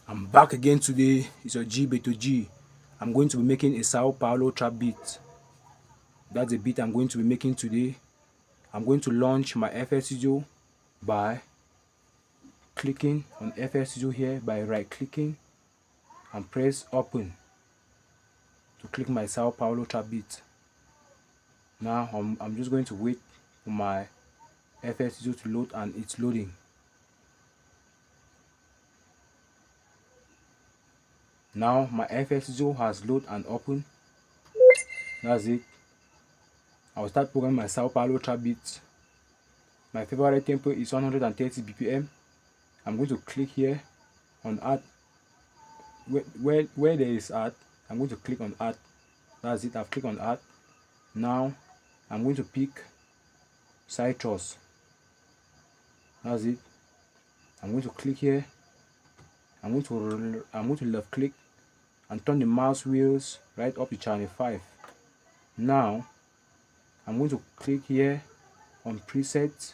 I'm back again today. It's your G to G. I'm going to be making a Sao Paulo trap beat. That's the beat I'm going to be making today. I'm going to launch my FL Studio by clicking on FL Studio here by right clicking and press open to click my Sao Paulo trap beat. Now I'm just going to wait for my FL Studio to load, and it's loading. Now my FL Studio has loaded and open. That's it. I'll start programming my Sao Paulo trap beat. My favorite tempo is 130 BPM. I'm going to click here on add. Where there is add, I'm going to click on add. That's it. I've clicked on add. Now I'm going to pick citrus. That's it. I'm going to click here. I'm going to left click and turn the mouse wheels right up to channel 5. Now I'm going to click here on presets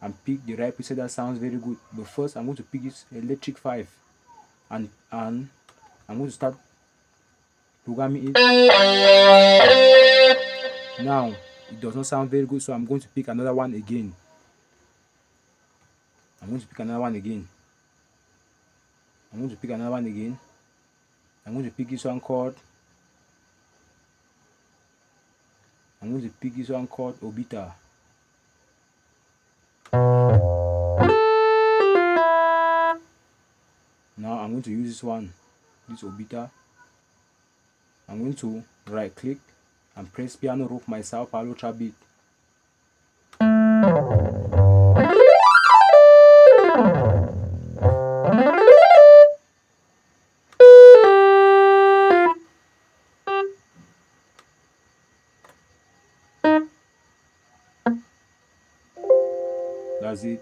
and pick the right preset that sounds very good. But first I'm going to pick this electric 5 and I'm going to start programming it. Now it does not sound very good, so I'm going to pick another one again. I'm going to pick another one again. I'm going to pick another one again. I'm going to pick this one called Obita. Now I'm going to use this Obita. I'm going to right click and press piano roll for my Sao Paulo trap beat. That's it.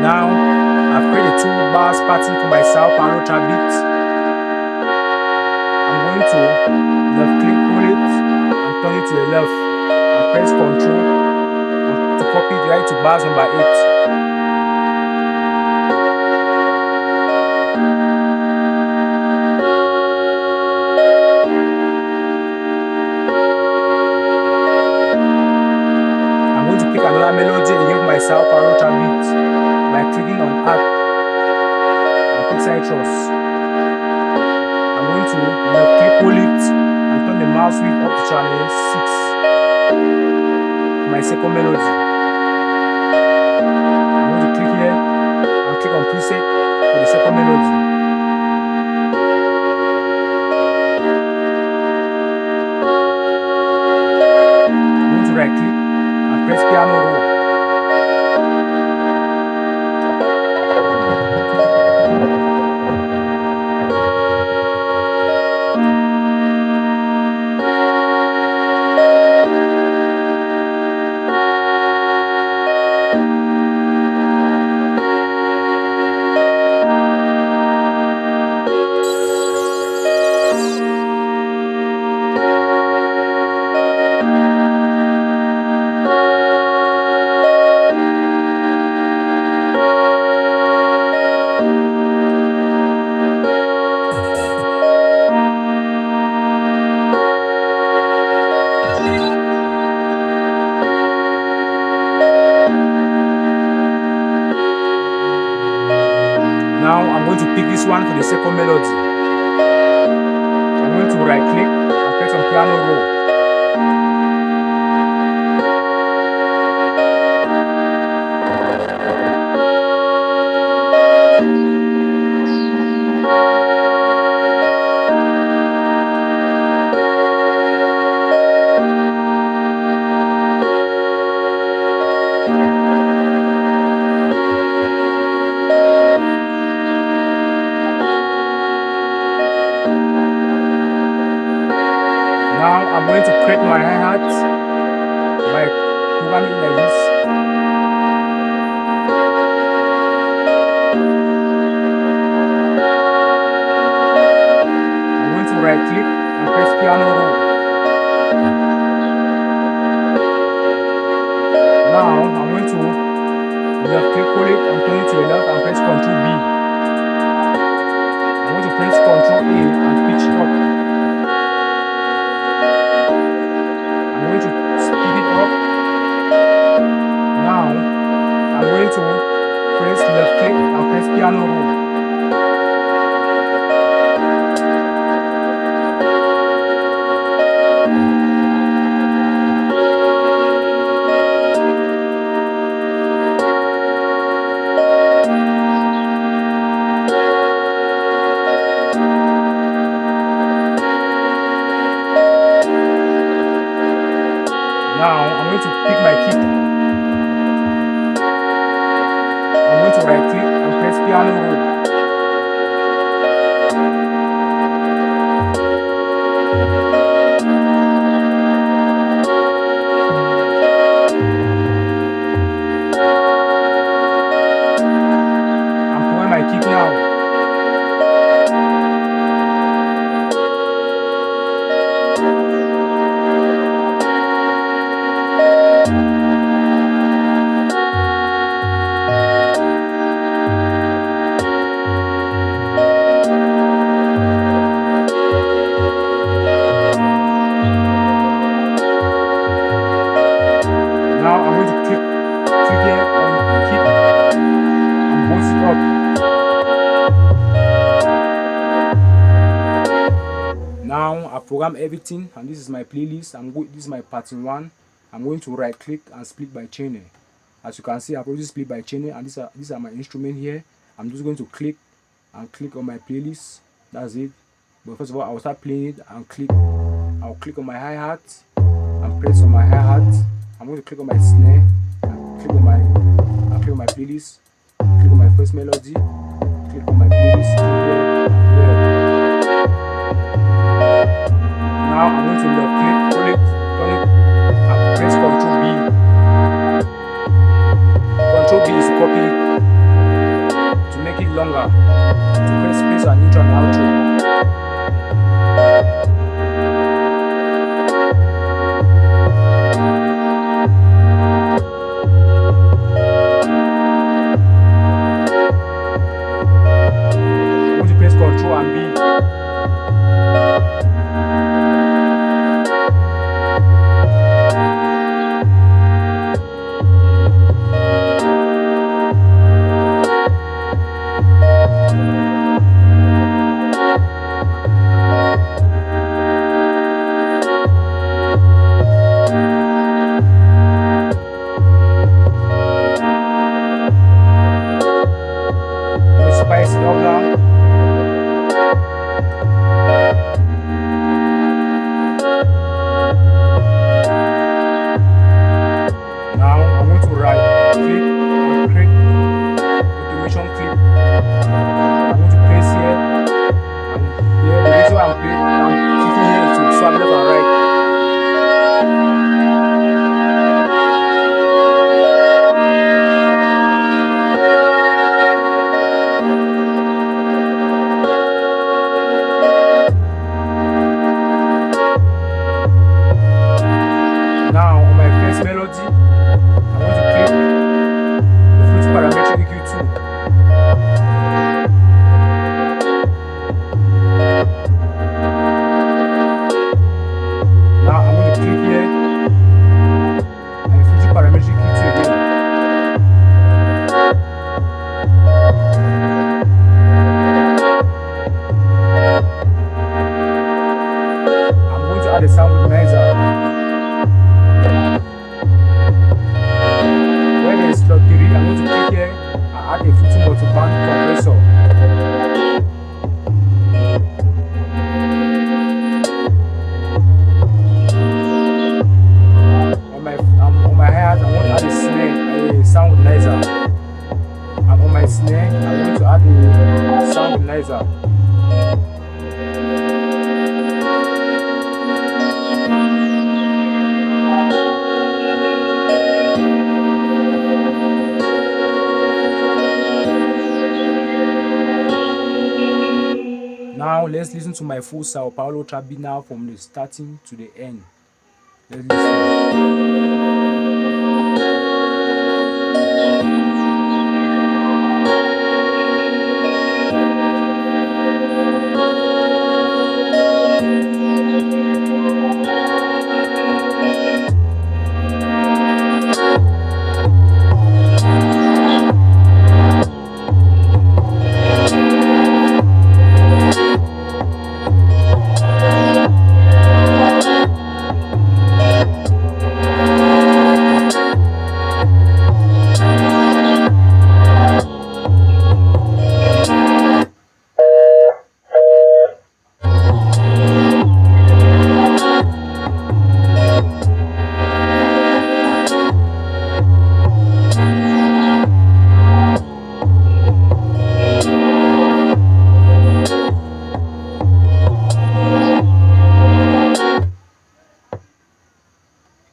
Now I've created 2 bars pattern for my Sao Paulo trap beat. I'm going to left click, hold it, and turn it to the left, and press Ctrl to copy it right to bars number 8. I'm going to pick another melody again for my Sao Paulo trap beat by clicking on add and pick citrus. I'm going to left click, hold it, and turn the mouse wheel up to channel 6 for my second melody. I'm going to click here and click on preset for the second melody. I'm going to right click and press piano roll. Now I'm going to pick this one for the second melody. I'm going to right click and press on piano roll. Now I'm going to create my hi-hats by programming it like this. I'm going to right click and press piano roll. Now I'm going to left click, hold it and turn it to the left and press Ctrl B. I'm going to press Ctrl A and pitch up. I'm going to speed it up. Now I'm going to press left click and press piano roll. Now I'm going to pick my kick. I'm going to right click and press piano roll. I'm playing my kick now. Now I'm going to click here on kick and boost it up. Now I program everything and this is my playlist. This is my pattern 1. I'm going to right click and split by channel. As you can see, I've already split by channel and these are my instruments here. I'm just going to click and click on my playlist. That's it. But first of all, I'll start playing it and click. I'll click on my hi-hat and press on my hi-hat. I'm going to click on my snare and click on my playlist, click on my first melody, click on my playlist here. Now I'm going to left click, hold it, turn it, and press Ctrl B. Ctrl B is to copy it, to make it longer, to press space and intro and outro. Ctrl and B. Spice it up now. Now I'm going to right click and create automation clip. I'm going to place here and here. The reason why I'm clicking here is to swap left and right. Now on my first melody, I'm going to click the flute parametric EQ2. Now I'm going to click here and the flute parametric EQ2 again. I'm going to add a sound organizer. When it's slot 3, I'm going to click here and add a flute multi-band compressor. On my hi-hat, I want to add a snare, a sound organizer. And on my snare, I want to add a sound organizer. let's listen to my full Sao Paulo trap beat now from the starting to the end. Let's listen.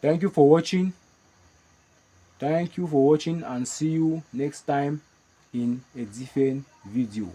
Thank you for watching. Thank you for watching and see you next time in a different video.